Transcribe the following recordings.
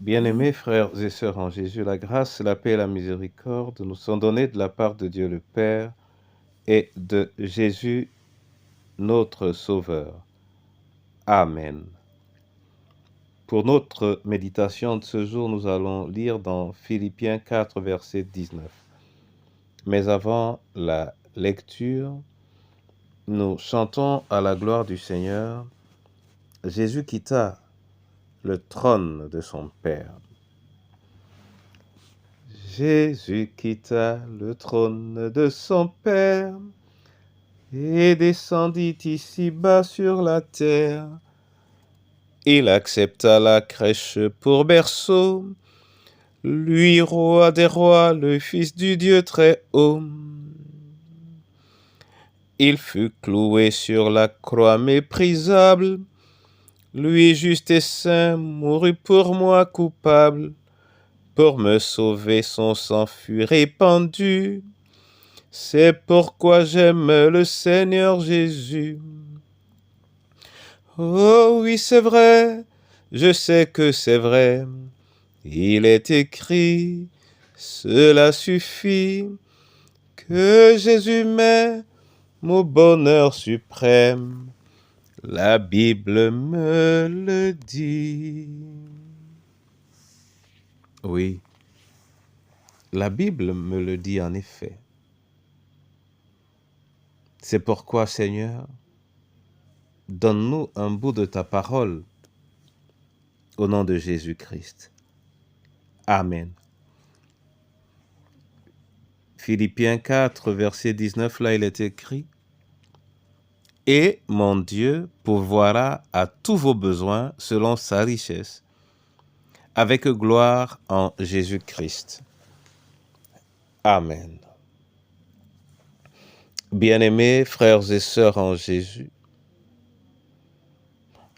Bien-aimés frères et sœurs en Jésus, la grâce, la paix et la miséricorde nous sont données de la part de Dieu le Père et de Jésus notre Sauveur. Amen. Pour notre méditation de ce jour, nous allons lire dans Philippiens 4, verset 19. Mais avant la lecture, nous chantons à la gloire du Seigneur. Jésus quitta le trône de son Père. Jésus quitta le trône de son Père et descendit ici-bas sur la terre. Il accepta la crèche pour berceau, lui, roi des rois, le Fils du Dieu très haut. Il fut cloué sur la croix méprisable, lui, juste et saint, mourut pour moi coupable. Pour me sauver, son sang fut répandu. C'est pourquoi j'aime le Seigneur Jésus. Oh oui, c'est vrai, je sais que c'est vrai. Il est écrit, cela suffit, que Jésus m'est mon bonheur suprême. La Bible me le dit. Oui, la Bible me le dit en effet. C'est pourquoi, Seigneur, donne-nous un bout de ta parole au nom de Jésus-Christ. Amen. Philippiens 4, verset 19, là il est écrit « Et mon Dieu pourvoira à tous vos besoins selon sa richesse, avec gloire en Jésus-Christ. » Amen. Bien-aimés frères et sœurs en Jésus,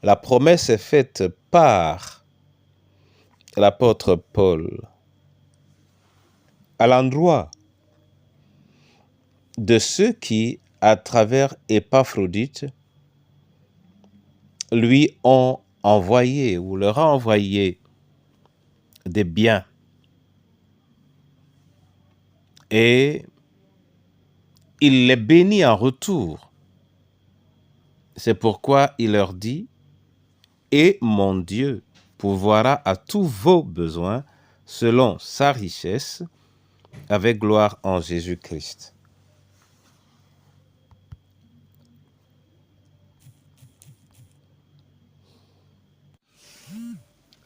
la promesse est faite par l'apôtre Paul à l'endroit de ceux qui, à travers Épaphrodite, lui ont envoyé ou leur a envoyé des biens. Et il les bénit en retour. C'est pourquoi il leur dit « Et mon Dieu pourvoira à tous vos besoins selon sa richesse, avec gloire en Jésus-Christ. »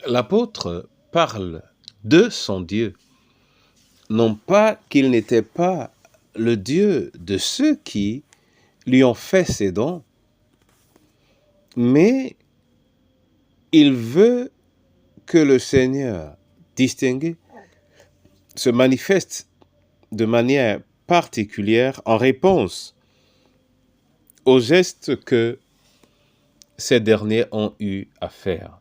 L'apôtre parle de son Dieu, non pas qu'il n'était pas le Dieu de ceux qui lui ont fait ses dons, mais il veut que le Seigneur distingué se manifeste de manière particulière en réponse aux gestes que ces derniers ont eu à faire.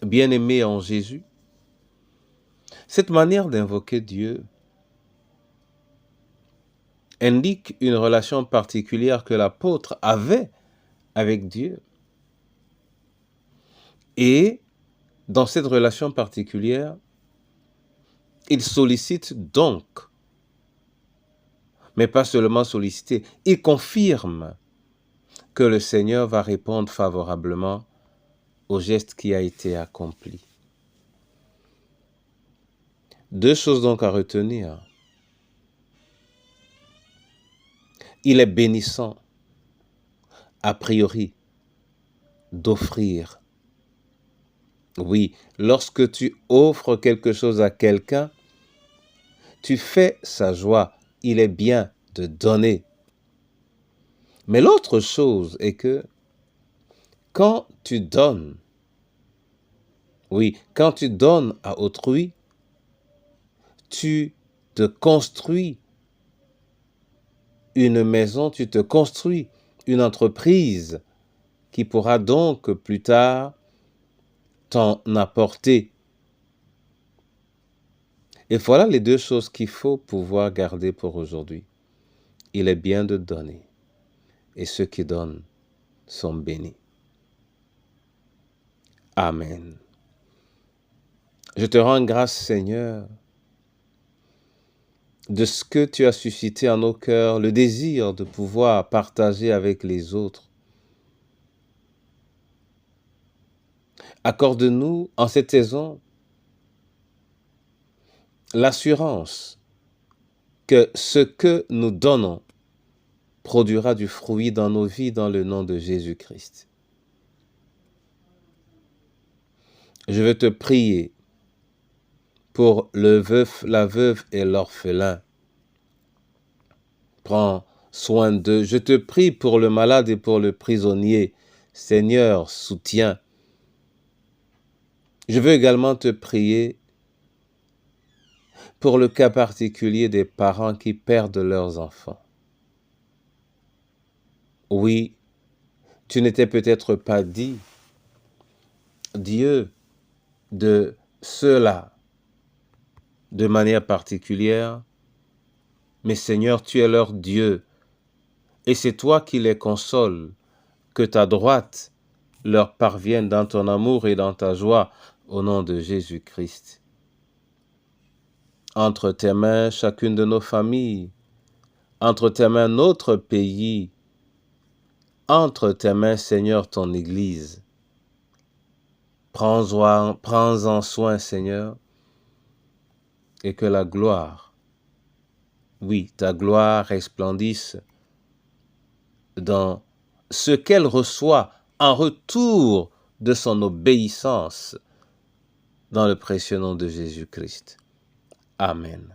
Bien-aimés en Jésus, cette manière d'invoquer Dieu indique une relation particulière que l'apôtre avait avec Dieu. Et dans cette relation particulière, il sollicite donc, mais pas seulement solliciter, il confirme que le Seigneur va répondre favorablement au geste qui a été accompli. Deux choses donc à retenir. Il est bénissant, a priori, d'offrir. Oui, lorsque tu offres quelque chose à quelqu'un, tu fais sa joie. Il est bien de donner. Mais l'autre chose est que quand tu donnes, oui, quand tu donnes à autrui, tu te construis une maison, tu te construis une entreprise qui pourra donc plus tard t'en apporter. Et voilà les deux choses qu'il faut pouvoir garder pour aujourd'hui. Il est bien de donner, et ceux qui donnent sont bénis. Amen. Je te rends grâce, Seigneur, de ce que tu as suscité en nos cœurs, le désir de pouvoir partager avec les autres. Accorde-nous en cette saison l'assurance que ce que nous donnons produira du fruit dans nos vies dans le nom de Jésus-Christ. Je veux te prier pour le veuf, la veuve et l'orphelin. Prends soin d'eux. Je te prie pour le malade et pour le prisonnier. Seigneur, soutiens. Je veux également te prier pour le cas particulier des parents qui perdent leurs enfants. Oui, tu n'étais peut-être pas dit, Dieu, de ceux-là de manière particulière, mais Seigneur, tu es leur Dieu, et c'est toi qui les consoles, que ta droite leur parvienne dans ton amour et dans ta joie, au nom de Jésus-Christ. Entre tes mains, chacune de nos familles, entre tes mains, notre pays, entre tes mains, Seigneur, ton Église. Prends-en soin, Seigneur, et que la gloire, oui, ta gloire resplendisse dans ce qu'elle reçoit en retour de son obéissance dans le précieux nom de Jésus-Christ. Amen.